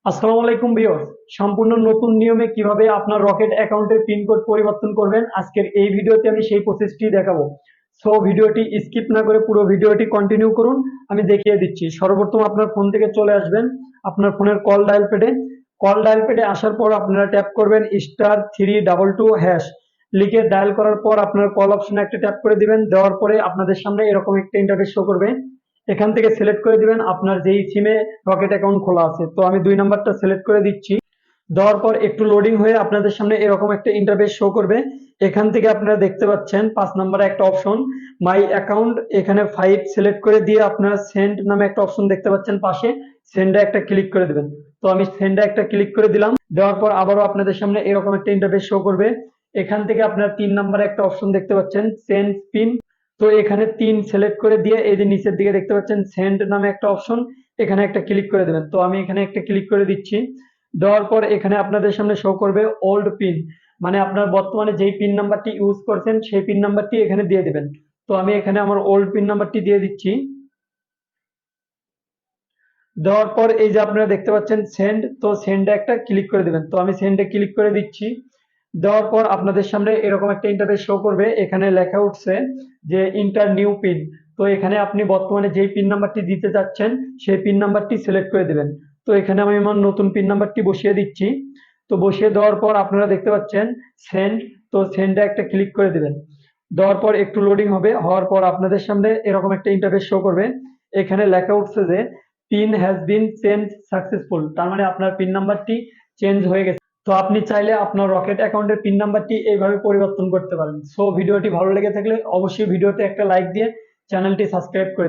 আসসালামু আলাইকুম ভিউয়ার্স। সম্পূর্ণ নতুন নিয়মে কিভাবে আপনার রকেট অ্যাকাউন্টের পিন কোড পরিবর্তন করবেন আজকের এই ভিডিওতে আমি সেই প্রসেসটি দেখাবো। সো ভিডিওটি স্কিপ না করে পুরো ভিডিওটি কন্টিনিউ করুন, আমি দেখিয়ে দিচ্ছি। সর্বপ্রথম আপনার ফোন থেকে চলে আসবেন আপনার ফোনের কল ডায়াল পেডে আসার পর আপনারা ট্যাপ করবেন *322# লিখে ডায়াল করার পর আপনার কল অপশনে একটা ট্যাপ করে দিবেন। দেওয়ার পরে আপনাদের সামনে এরকম একটা ইন্টারফেস শো করবে। এখান থেকে সিলেক্ট করে দিবেন আপনার যেই সিমে রকেট অ্যাকাউন্ট খোলা আছে। তো আমি 2 নাম্বারটা সিলেক্ট করে দিচ্ছি। দেওয়ার পর একটু লোডিং হয়ে আপনাদের সামনে এরকম একটা ইন্টারফেস শো করবে। এখান থেকে আপনারা দেখতে পাচ্ছেন 5 নাম্বারে একটা অপশন মাই অ্যাকাউন্ট, এখানে 5 সিলেক্ট করে দিয়ে আপনারা সেন্ড নামে একটা অপশন দেখতে পাচ্ছেন পাশে, সেন্ডে একটা ক্লিক করে দিবেন। তো আমি সেন্ডে একটা ক্লিক করে দিলাম। দেওয়ার পর আবারও আপনাদের সামনে এরকম একটা ইন্টারফেস শো করবে। এখান থেকে আপনারা 3 নাম্বারে একটা অপশন দেখতে পাচ্ছেন সেন্ড পিন। তো এখানে 3 সিলেক্ট করে দিয়ে এই যে নিচের দিকে দেখতে পাচ্ছেন সেন্ড নামে একটা অপশন, এখানে একটা ক্লিক করে দেবেন। তো আমি এখানে একটা ক্লিক করে দিচ্ছি। দেওয়ার পর এখানে আপনাদের সামনে শো করবে ওল্ড পিন, মানে আপনার বর্তমানে যেই পিন নাম্বারটি ইউজ করছেন সেই পিন নাম্বারটি এখানে দিয়ে দিবেন। তো আমি এখানে আমার ওল্ড পিন নাম্বারটি দিয়ে দিচ্ছি। দেওয়ার পর এই যে আপনারা দেখতে পাচ্ছেন সেন্ড, তো সেন্ডে একটা ক্লিক করে দিবেন। তো আমি সেন্ডে ক্লিক করে দিচ্ছি। দেওয়ার পর আপনাদের সামনে এরকম একটা ইন্টারফেস শো করবে। এখানে লেখা উঠছে যে ইন্টার নিউ পিন। তো এখানে আপনি বর্তমানে যেই পিন নাম্বারটি দিতে যাচ্ছেন সেই পিন নাম্বারটি সিলেক্ট করে দিবেন। তো এখানে আমি আমার নতুন পিন নাম্বারটি বসিয়ে দিচ্ছি। তো বসিয়ে দেওয়ার পর আপনারা দেখতে পাচ্ছেন সেন্ড, তো সেন্ডে একটা ক্লিক করে দিবেন। দেওয়ার পর একটু লোডিং হবে, হওয়ার পর আপনাদের সামনে এরকম একটা ইন্টারফেস শো করবে। এখানে লেখা উঠছে যে pin has been change successful, তার মানে আপনার পিন নাম্বারটি চেঞ্জ হয়ে গেছে। তো আপনি চাইলে আপনার রকেট অ্যাকাউন্টের পিন নাম্বারটি এইভাবে পরিবর্তন করতে পারেন। সো ভিডিওটি ভালো লেগে থাকলে অবশ্যই ভিডিওতে একটা লাইক দিয়ে চ্যানেলটি সাবস্ক্রাইব করে দিন।